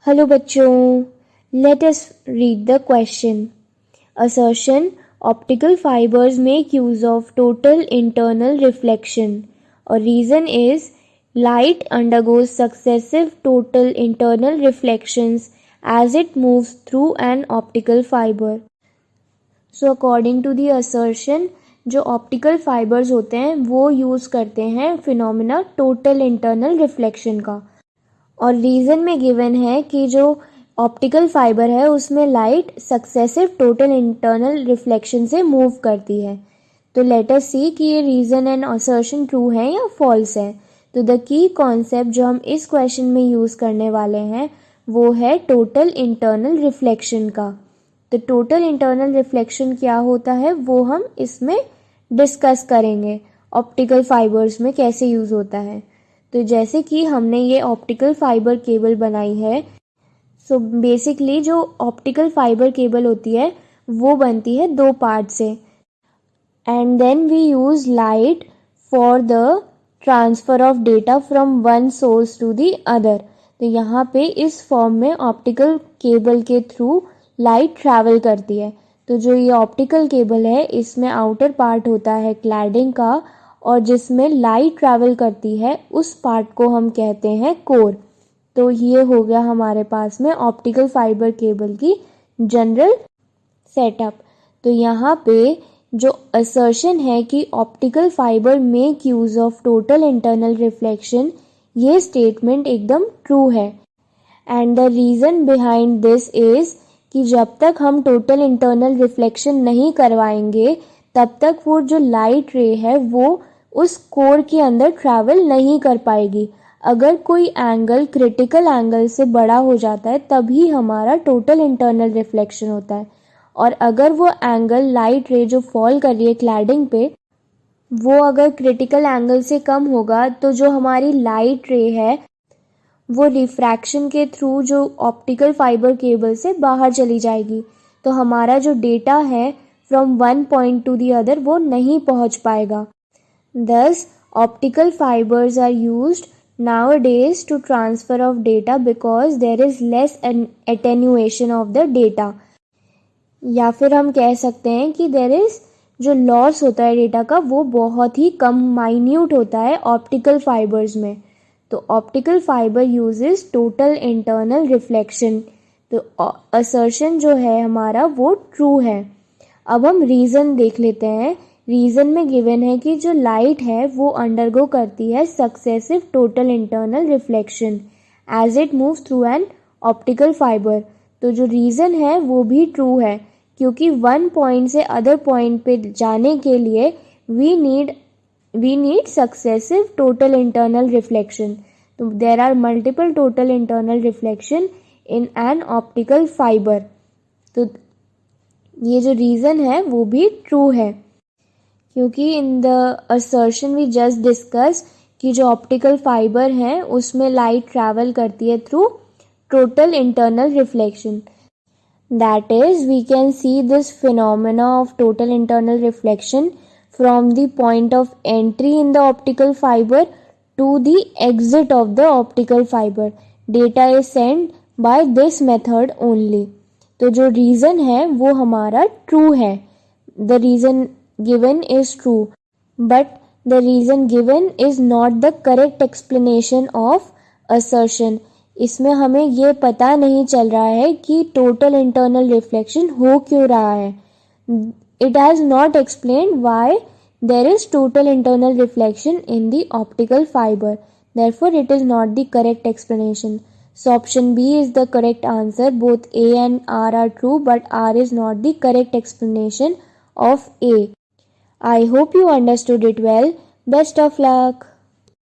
Hello बच्चों, let us read the question. Assertion: optical fibers make use of total internal reflection. Or reason is light undergoes successive total internal reflections as it moves through an optical fiber. So according to the assertion, जो optical fibres होते हैं वो use करते हैं phenomena total internal reflection का. और reason में given है कि जो ऑप्टिकल फाइबर है उसमें light successive total internal reflection से मूव करती है. तो लेट अस सी कि ये रीज़न एंड असर्शन ट्रू है या फॉल्स है. तो द की कॉन्सेप्ट जो हम इस क्वेश्चन में यूज़ करने वाले हैं वो है टोटल इंटरनल रिफ्लेक्शन का. तो टोटल इंटरनल रिफ्लेक्शन क्या होता है वो हम इसमें डिस्कस करेंगे. ऑप्टिकल फाइबर्स में कैसे यूज़ होता है. तो जैसे कि हमने ये ऑप्टिकल फाइबर केबल बनाई है, सो बेसिकली जो ऑप्टिकल फाइबर केबल होती है वो बनती है दो पार्ट से. And then we use light for the transfer of data from one source to the other. तो यहाँ पे इस फॉर्म में ऑप्टिकल केबल के थ्रू लाइट ट्रैवल करती है. तो जो ये ऑप्टिकल केबल है इसमें आउटर पार्ट होता है क्लैडिंग का, और जिसमें लाइट ट्रैवल करती है उस पार्ट को हम कहते हैं कोर. तो ये हो गया हमारे पास में ऑप्टिकल फाइबर केबल की जनरल सेटअप. तो यहाँ पे जो असर्शन है कि optical fibre make use of total internal reflection, ये स्टेटमेंट एकदम ट्रू है. And the reason behind this is कि जब तक हम टोटल इंटरनल रिफ्लेक्शन नहीं करवाएंगे तब तक वो जो लाइट रे है वो उस कोर के अंदर ट्रैवल नहीं कर पाएगी. अगर कोई एंगल क्रिटिकल एंगल से बड़ा हो जाता है तभी हमारा टोटल इंटरनल रिफ्लेक्शन होता है. और अगर वो एंगल लाइट रे जो फॉल कर रही है क्लैडिंग पे वो अगर क्रिटिकल एंगल से कम होगा तो जो हमारी लाइट रे है वो रिफ्रैक्शन के थ्रू जो ऑप्टिकल फाइबर केबल से बाहर चली जाएगी. तो हमारा जो डेटा है from one point two the other वो नहीं पहुंच पाएगा. Thus, optical fibers are used nowadays to transfer of data because there is less attenuation of the data. या फिर हम कह सकते हैं कि there is जो लॉस होता है डेटा का वो बहुत ही कम माइन्यूट होता है ऑप्टिकल फाइबर्स में. तो optical fibre uses total internal reflection. तो असर्शन जो है हमारा वो ट्रू है. अब हम रीज़न देख लेते हैं. रीज़न में गिवन है कि जो लाइट है वो अंडरगो करती है successive total internal reflection as it move through an optical fibre. तो जो रीज़न है वो भी ट्रू है क्योंकि वन पॉइंट से अदर पॉइंट पे जाने के लिए we need successive total internal reflection. तो there are multiple total internal reflection in an optical fibre. तो ये जो रीज़न है वो भी ट्रू है क्योंकि in the assertion we just discuss कि जो ऑप्टिकल फाइबर हैं उसमें लाइट ट्रैवल करती है through total internal reflection. That is we can see this phenomena of total internal reflection from the point of entry in the optical fibre to the exit of the optical fibre. Data is send by this method only. तो जो reason है वो हमारा true है. The reason given is true, but the reason given is not the correct explanation of assertion. इसमें हमें ये पता नहीं चल रहा है कि total internal reflection हो क्यों रहा है. It has not explained why there is total internal reflection in the optical fiber. Therefore, it is not the correct explanation. So option B is the correct answer. Both A and R are true, but R is not the correct explanation of A. I hope you understood it well. Best of luck.